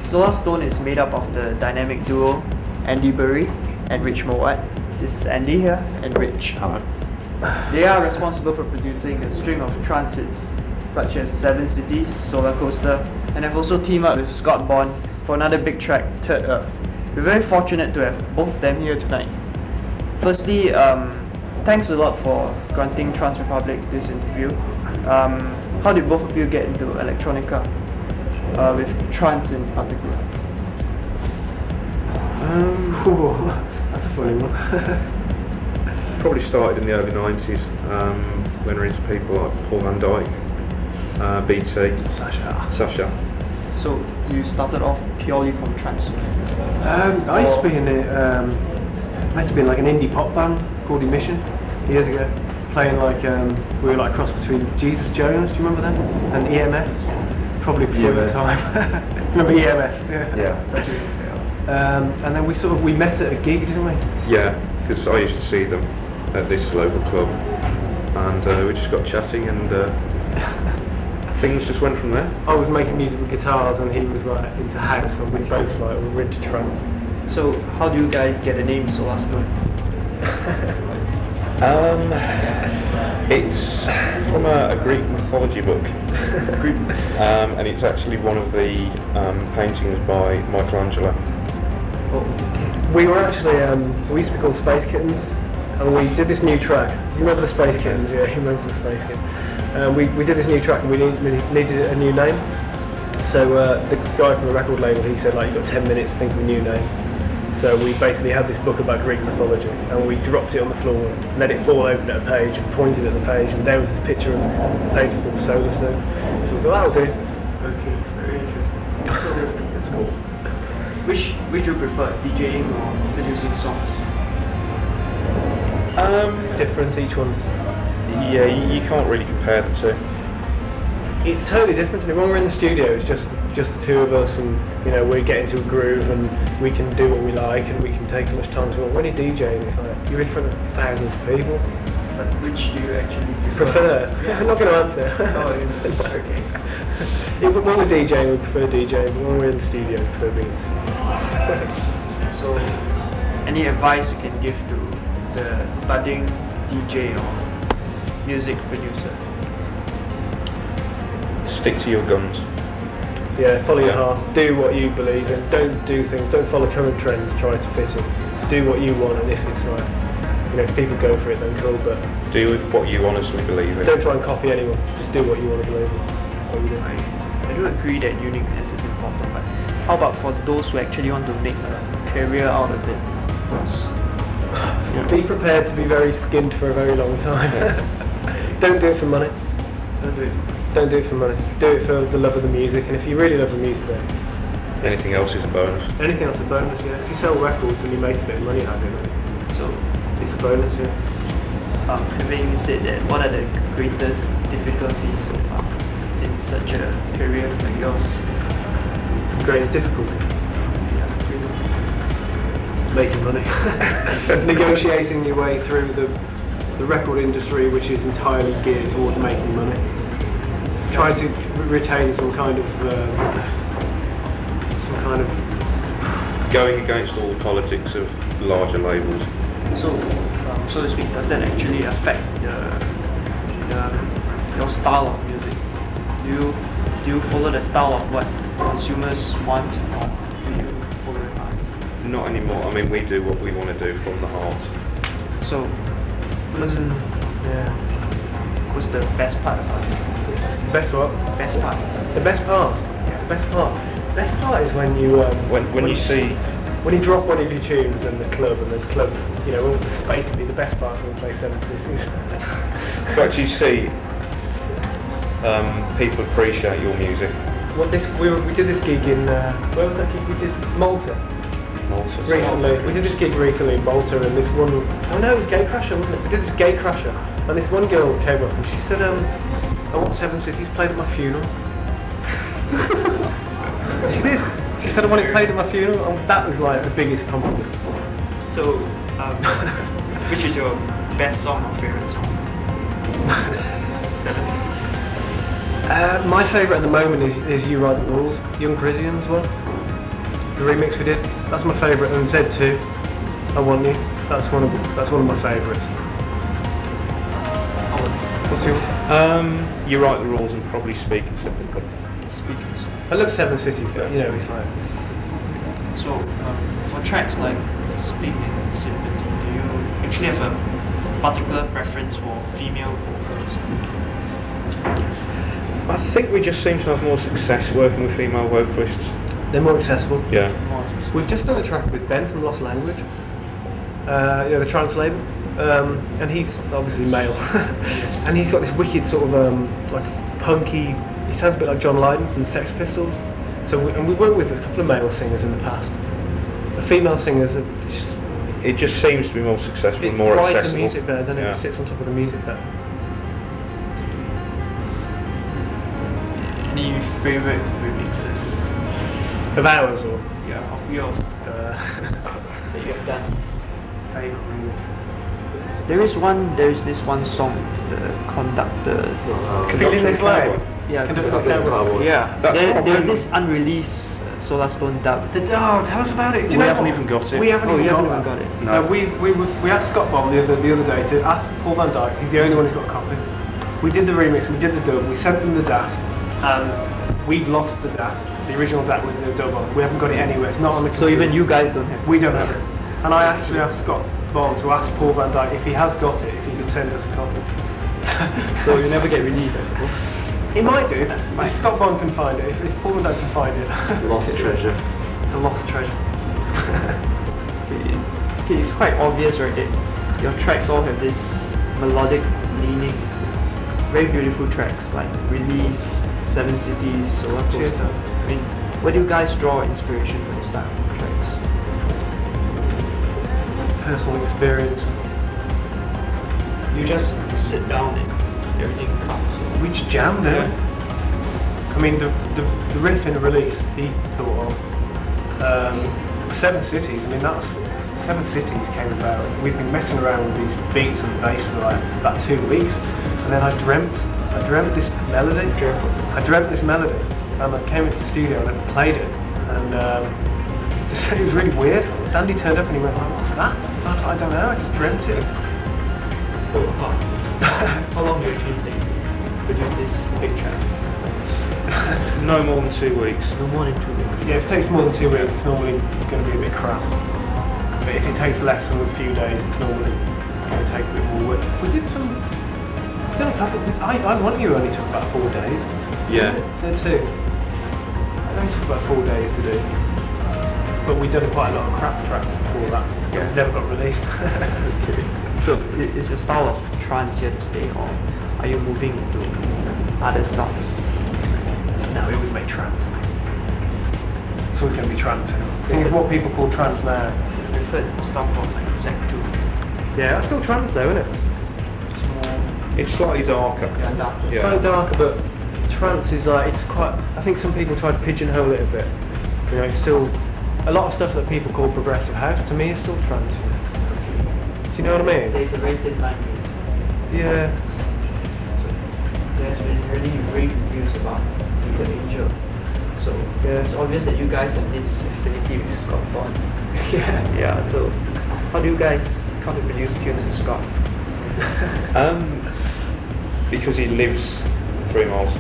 Solarstone is made up of the dynamic duo Andy Burry and Rich Mowat. This is Andy here and Rich. Hello. They are responsible for producing a string of trance hits such as 7 Cities, Solar Coaster, and have also teamed up with Scott Bond for another big track, Third Earth. We're very fortunate to have both of them here tonight. Firstly, thanks a lot for granting Trance Republic this interview. How did both of you get into electronica, with trance in particular? That's a funny one. Probably started in the early 90s when we're into people like Paul Van Dyke, BT, Sasha. So you started off purely from trance? I used to be in like an indie pop band called Emission years ago, playing like we were like cross between Jesus Jones, do you remember them? And EMF, probably before the time. Remember EMF? Yeah. That's really and then we met at a gig, didn't we? Yeah, because I used to see them at this local club, and we just got chatting, and things just went from there. I was making music with guitars, and he was like into house, and we both like were into trance. So how do you guys get the name Solarstone? It's from a Greek mythology book, and it's actually one of the paintings by Michelangelo. We were actually, we used to be called Space Kittens, and we did this new track. Do you remember the Space Kittens? Yeah, he remembers the Space Kittens. We did this new track and we needed a new name. So the guy from the record label, he said, like, you've got 10 minutes to think of a new name. So we basically had this book about Greek mythology, and we dropped it on the floor, let it fall open at a page, and pointed at the page, and there was this picture of a painting called Solarstone. So we thought, that'll do. Okay, very interesting. So That's cool. which you prefer, DJing or producing songs? Different, each one's. Yeah, you can't really compare the two. It's totally different. When we're in the studio, it's just the two of us, and we get into a groove, and we can do what we like, and we can take as much time as we want. When you're DJing, it's like you're in front of thousands of people. But which do you actually Prefer? I'm not going to answer. Oh, okay. When we're DJing, we prefer DJing, but when we're in the studio, we prefer being in the studio. So, any advice you can give to the budding DJ or music producer? Stick to your guns. Yeah, follow your heart. Do what you believe in. Don't follow current trends. Try to fit in. Do what you want, and if it's like, if people go for it, then cool. But Do what you honestly believe in. don't try and copy anyone. Just do what you want to believe in. What you do. I do agree that uniqueness is important, but how about for those who actually want to make a career out of it? Be prepared to be very skinned for a very long time. Don't do it for money. Don't do it. Don't do it for money. Do it for the love of the music, and if you really love the music, then Anything else is a bonus. anything else is a bonus. Yeah, if you sell records and you make a bit of money out of it, So, it's a bonus. Yeah. having said that, what are the greatest difficulties so far in such a career like yours? Greatest difficulty. Yeah, greatest difficulty. Making money. Negotiating your way through the record industry, which is entirely geared towards making money. Trying to retain some kind of Going against all the politics of larger labels. So to speak, does that actually affect your style of music? Do you follow the style of what consumers want, or do you follow your heart? Not anymore. I mean, we do what we want to do from the heart. So, what's the best part about it? best what? Best part. The best part. Best part. Best part is when you When you see when you drop one of your tunes and the club, basically the best part is when we play 7 Cities. to actually see people appreciate your music. We did this gig in where was that gig? We did Malta. Recently, we did this gig recently in Malta, and this one, it was Gay Crusher, wasn't it? We did this Gay Crusher, and this one girl came up and she said, I want 7 Cities played at my funeral. She did. She said I want it played at my funeral, and that was like the biggest compliment. So, which is your best song or favorite song? 7 Cities. My favourite at the moment is You Write the Rules, Young Parisians one. the remix we did. That's my favourite, and Z2, I Want You. That's one of my favourites. What's your? You write the rules and probably Speaking Sympathy. Speakers. I love Seven Cities, but you know, it's like. So, for tracks like Speaking Sympathy, do you actually have a particular preference for female vocals? I think we just seem to have more success working with female vocalists. They're more accessible. Yeah. We've just done a track with Ben from Lost Language. The Trance label, and he's obviously male, and he's got this wicked sort of like punky. He sounds a bit like John Lydon from the Sex Pistols. So we've worked with a couple of male singers in the past. The female singers are just. It just seems to be more successful, It more rides accessible. the music better, doesn't it? Yeah. It sits on top of the music better. Any favorite remixes? Of ours or Yeah, of yours that you have done. favourite remixes. There's this one song, The Conductors. Feeling This Way. Yeah, Conductor Cowboy. Yeah, That's there's probably- this unreleased Solarstone dub. Oh, tell us about it. Do you We know haven't what? even got it. We haven't Oh, even you haven't got even that. got it. No. We asked Scott Bomb the other day to ask Paul Van Dyke. He's the only one who's got a copy. We did the remix, we did the dub, we sent them the DAT, and we've lost the DAT, the original DAT with the dub on. We haven't got it anywhere. It's not on the So computer. even you guys don't have it. We don't have it. And I actually asked Scott Bomb to ask Paul Van Dyke if he has got it, if he could send us a copy. So you never get released, I suppose. He might do. Might. If Scott Bomb can find it, if Paul Van Dyke can find it. Lost treasure. It's a lost treasure. Okay, it's quite obvious, right? That your tracks all have this melodic leanings. Very beautiful tracks like Release, Seven Cities, Cheers. Solarstone. I mean, where do you guys draw inspiration for this type of tracks? Personal experience. You just sit down and everything comes. We just jammed it. I mean, the riff in the Release, he thought of. Seven Cities, I mean, that's. Seven Cities came about. We've been messing around with these beats and bass for like about 2 weeks, and then I dreamt this melody. I dreamt this melody, and I came into the studio and I played it, and it was really weird. Andy turned up and he went, "What's that?" And I was like, "I don't know. I just dreamt it." So how long do you actually take to produce these big tracks? No more than 2 weeks. No more than 2 weeks. Yeah, if it takes more than 2 weeks, it's normally going to be a bit crap. But if it takes less than a few days, it's normally going to take a bit more work. We did some. We've done a couple. I Want You only took about 4 days. Yeah. There too. It only took about 4 days to do. But we've done quite a lot of crap tracks before that. Yeah. Never got released. Okay. So is the style of trance here to stay, or are you moving into other styles? No, we would make trance. It's always going to be trance. I think it's what people call trance now. We've heard stuff from like Sector. Yeah, that's still trance though, isn't it? It's more It's slightly darker. darker. It's Yeah. slightly darker, but trance is like, it's quite, I think some people try to pigeonhole it a bit. You know, it's still, a lot of stuff that people call progressive house, to me is still trance. Do you know what I mean? There's a very thin line here. Yeah. So there's been really great reviews about the Angel. So Yeah. it's obvious that you guys have this affinity with Scott Bond. Yeah. Yeah, so how do you guys come to produce tunes with Scott? Because he lives 3 miles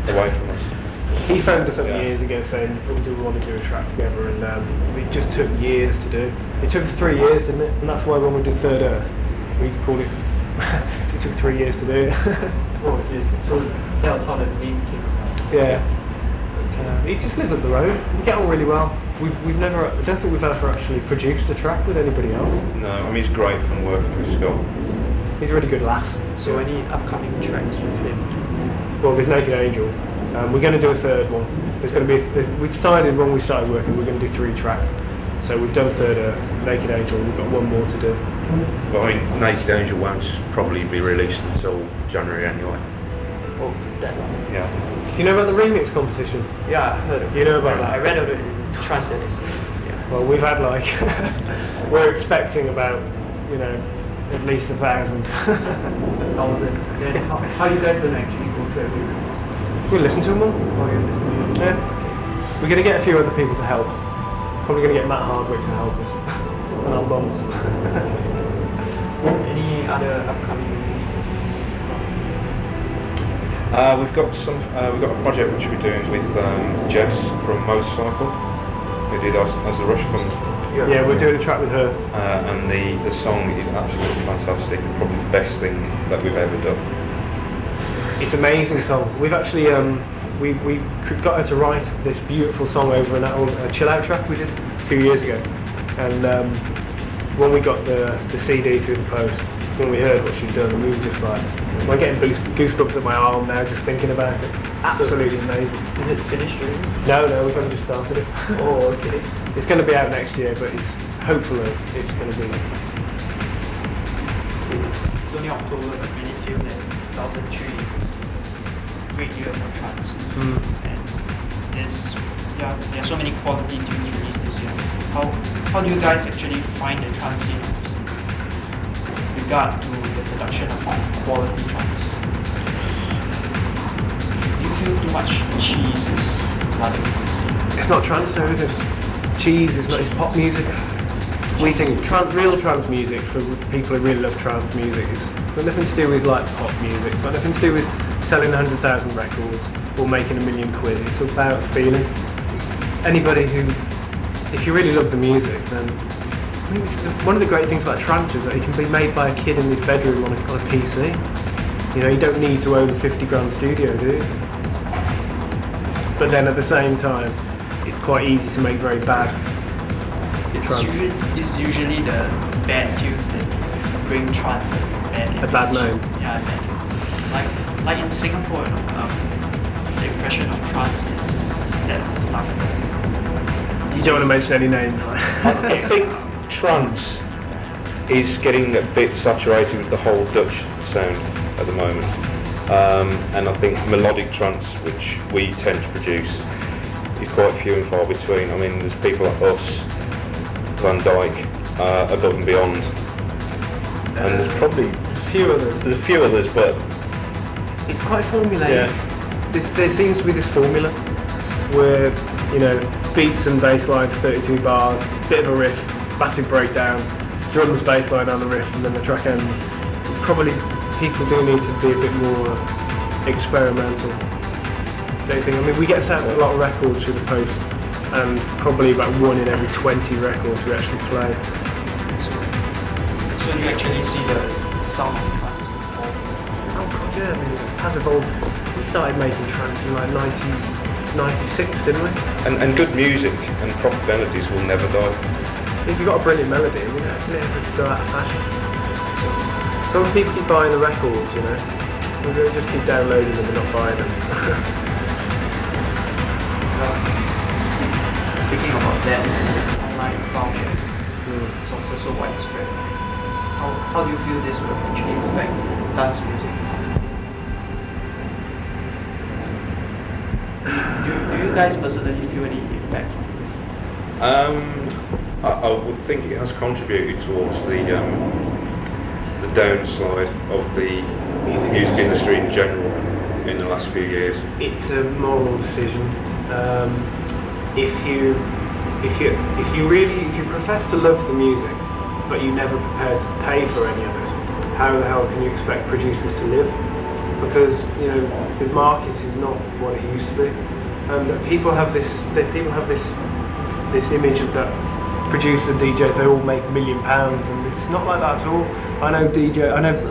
away from us. He phoned us up Yeah. years ago saying, do we want to do a track together? And it just took years to do. It took us 3 years, didn't it? And that's why when we did Third Earth, we called it, it took 3 years to do it. Oh, seriously. So that was how the name came about. Yeah. He just lives up the road. We get on really well. We've never, I don't think we've ever actually produced a track with anybody else. No, I mean it's great fun working with Scott. He's a really good laugh. So any upcoming tracks with him? Well, there's Naked Angel. We're going to do a third one. There's going to be. We decided when we started working we're going to do 3 tracks. So we've done Third Earth, Naked Angel. We've got 1 more to do. But I mean, Naked Angel won't probably be released until January anyway. Oh, that one. Yeah. Do you know about the remix competition? Yeah, I heard of it. You know about that? I read about it in Trance Republic. Yeah. Well, we've had like we're expecting about at least 1,000. 1,000. Then how are you guys going to actually go through every remix? We'll listen to them all. Oh, you're listening. Yeah. We're going to get a few other people to help. probably going to get Matt Hardwick to help us on our bombs. Any other upcoming releases? We've got a project which we're doing with Jess from Motorcycle, who did As the Rush Comes. Yeah, we're doing a track with her. And the song is absolutely fantastic, probably the best thing that we've ever done. It's an amazing song. We've actually we got her to write this beautiful song over an old chill out track we did a few years ago, and when we got the CD through the post, when we heard what she'd done, we were just like, I'm getting goosebumps at my arm now just thinking about it. It's absolutely amazing. Is it finished already? No, we've only just started it. Oh, okay. It's going to be out next year, but hopefully it's going to be. It's only October, but really feel that 2003 was a great year for trance. And there are so many quality tunes released this year. How do you guys actually find the trance scene with regard to the production of quality trance? Do you feel too much cheese is flooding the scene? It's not trance though, is it? Cheese is not. It's pop music. We think real trance music for people who really love trance music is got nothing to do with like pop music. It's got nothing to do with selling 100,000 records or making £1 million. It's about feeling. Anybody who, if you really love the music, then I mean, one of the great things about trance is that it can be made by a kid in his bedroom on a PC. You know, you don't need to own a 50 grand studio, do you? But then at the same time, it's quite easy to make very bad trance. It's usually the bad tunes that bring trance a bad name. Yeah, bad. Like in Singapore, the impression of trance is that stuff. You don't want to mention any names. I think trance is getting a bit saturated with the whole Dutch sound at the moment, and I think melodic trance, which we tend to produce, is quite few and far between. I mean, there's people like us, Van Dyke, Above and Beyond, and there's probably There's a few others, but it's quite formulaic. yeah. There seems to be this formula where, you know, beats and bass line for 32 bars, bit of a riff, massive breakdown, drums, bass line on the riff, and then the track ends. Probably people do need to be a bit more experimental. Don't you think? I mean, we get sent a lot of records through the post, and probably about 1 in every 20 records we actually play. So you actually see the sound of trance evolve? Oh god, yeah, I mean, it has evolved. We started making trance in like 96, didn't we? And good music and proper melodies will never die. If you've got a brilliant melody, you know, it's never go out of fashion. Some people keep buying the records, you know. We're going to just keep downloading them and not buying them. Speaking about that, online voucher is also so widespread. How do you feel this will actually affect dance music? Do you guys personally feel any impact from this? I would think it has contributed towards the downside of the music industry in general in the last few years. It's a moral decision. If you profess to love the music, but you never prepared to pay for any of it, how the hell can you expect producers to live? Because, you know, the market is not what it used to be, and people have this image of that producer DJs, they all make £1 million, and it's not like that at all. I know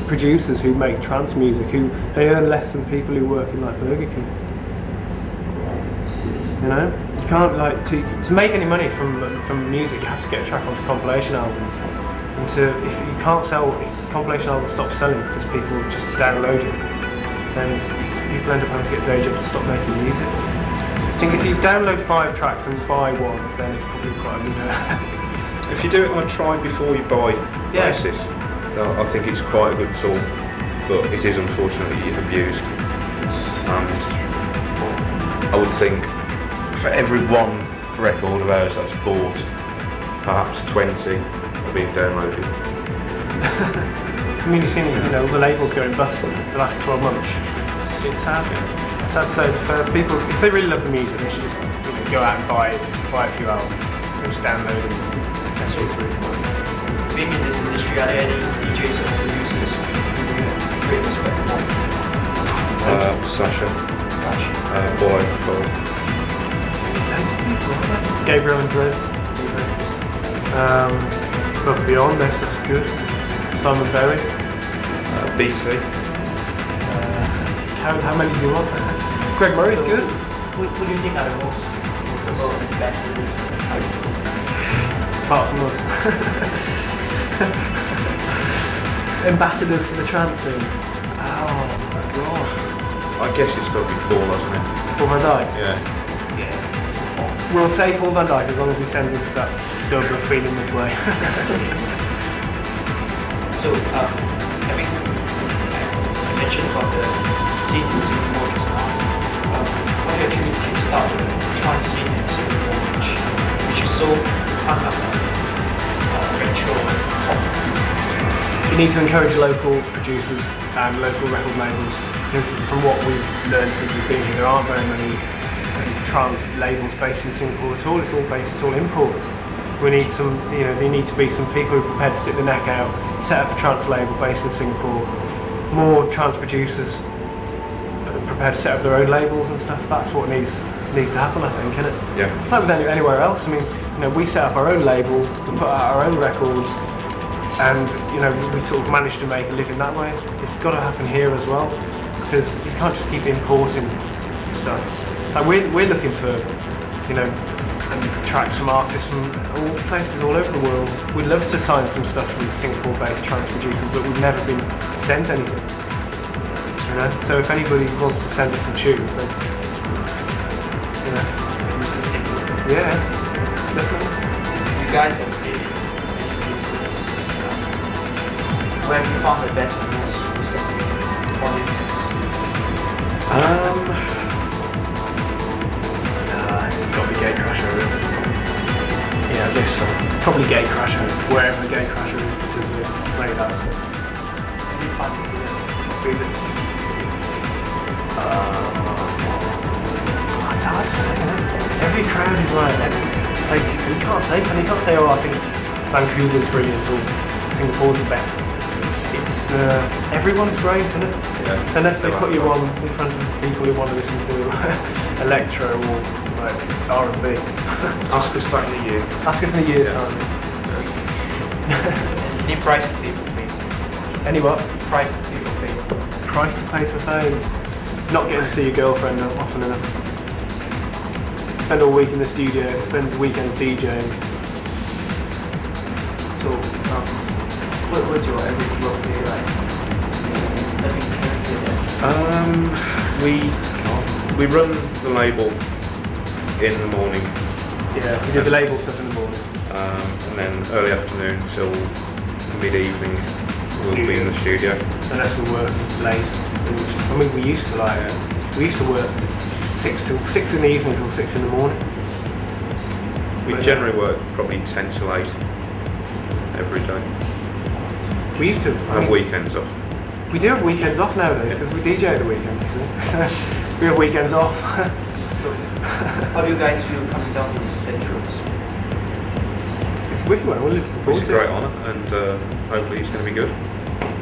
producers who make trance music who they earn less than people who work in like Burger King. You know, you can't like to make any money from music. You have to get a track onto compilation albums, and if you can't sell, if compilation albums stop selling because people just download it, then people end up having to get day jobs to stop making music. I think if you download 5 tracks and buy one, then it's probably quite a good. If you do it on a try before you buy basis, I think it's quite a good tool, but it is unfortunately abused. And I would think for every one record of ours that's bought, perhaps 20 are being downloaded. I mean, you've seen, you know, the labels going bust for the last 12 months. It's sad. It's sad to say the first people, if they really love the music, they should just, you know, go out and buy a few albums. Which just download them. That's all through. Being in this industry, are there any DJs or producers who you have great respect for? Sasha. Sasha. Boy. Gabriel and Dre. Above and Beyond, their stuff's good. Simon Berry. BC. How many do you want? Greg Murray's good. Who do you think are the most notable ambassadors for the house? Apart from us. Ambassadors for the trance scene. Oh my god. I guess it's got to be Paul, hasn't it? Paul Van Dyke? Yeah. We'll say Paul Van Dyke as long as he sends us that dub of feeling this way. So, I mean, I mentioned about the scene in Singapore just now. What do you actually kickstart the trance scene in Singapore, which is so kind of retro and pop? You need to encourage local producers and local record labels, because from what we've learned since we've been here, there aren't very many trance labels based in Singapore at all. It's all imports. We need some, there need to be some people who are prepared to stick their neck out, set up a trance label based in Singapore. More trance producers prepared to set up their own labels and stuff. That's what needs to happen, I think, isn't it? Yeah. It's like with anywhere else. I mean, we set up our own label, we put out our own records, and we sort of managed to make a living that way. It's got to happen here as well, because you can't just keep importing stuff. Like we're looking for, tracks from artists from all places all over the world. We'd love to sign some stuff from Singapore-based trance producers, but we've never been sent anything. So if anybody wants to send us some tunes, then yeah, definitely. You guys have played in many places. Where have you found the best and most receptive audiences? It's got to be Gatecrasher. Yeah, I guess so. Probably Gatecrasher, wherever Gatecrasher is, because they play that stuff. Any particular favorites? It's hard to say, isn't it? Every crowd is like, basically, you can't say, oh, I think Vancouver's brilliant or Singapore's the best. It's, everyone's great, isn't it? Yeah. Unless they put you on in front of people who want to listen to electro or like R&B. Ask us back in a year. Ask us in a year's time. Any price to people pay? Any what? Price to people pay? Price to pay for fame. Not getting to see your girlfriend often enough. Spend all week in the studio, spend weekends DJing. So, what's your average work day like? I think you can say that. We run the label in the morning. Yeah, we do the label stuff in the morning. And then early afternoon till mid-evening we'll be in the studio. Unless we're working late. I mean, we used to work 6 in the evening till 6 in the morning. We generally work probably 10 till 8 every day. We used to. And weekends off. We do have weekends off nowadays because we DJ at the weekend, you see. We have weekends off. So, how do you guys feel coming down to Centrals? It's a wicked one, we're looking forward It's to a it. great honour, and hopefully it's going to be good.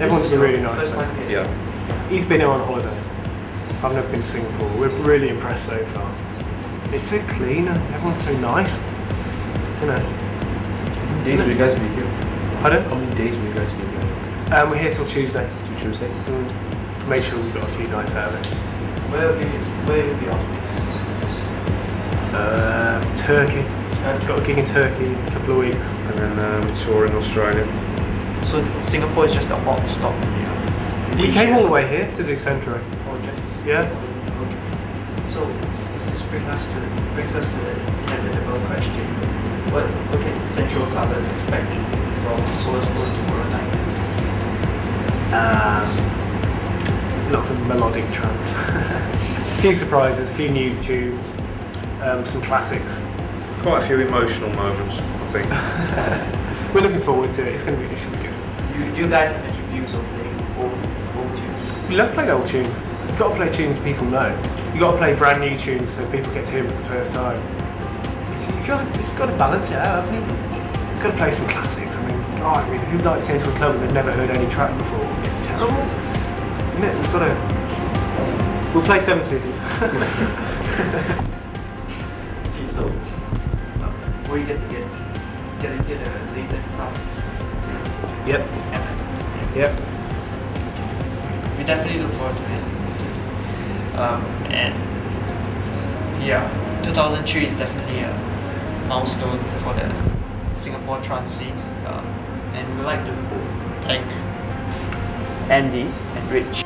Everyone's been really nice. First time here? Yeah. He's been here on holiday. I've never been to Singapore. We're really impressed so far. It's so clean and everyone's so nice. How many days will you guys be here? Pardon? How many days will you guys be here? We're here till Tuesday. Till Tuesday? Made sure we got a few nights out of it. Where will be off next? Turkey. Got a gig in Turkey in a couple of weeks. And then tour in Australia. So Singapore is just a hot stop. You came all the way here to do Centro. Or just Yeah. Okay. So this brings us to the inevitable question. What can Central Clubbers expect from Solarstone tomorrow night? Lots of melodic trance. A few surprises, a few new tunes, some classics. Quite a few emotional moments, I think. We're looking forward to it. It should be good. Do you guys have any views on playing old tunes? We love playing old tunes. You've got to play tunes people know. You've got to play brand new tunes so people get to hear them for the first time. You it's got to balance it out, hasn't it? You've got to play some classics. I mean, who likes going to a club and they've never heard any track before? It's terrible. Isn't it? We've got to... We'll play Seven Seasons. Okay, so we get to get into the latest stuff. Yep. Yep. We definitely look forward to it. And yeah, 2003 is definitely a milestone for the Singapore trance scene. And we'd like to thank Andy and Rich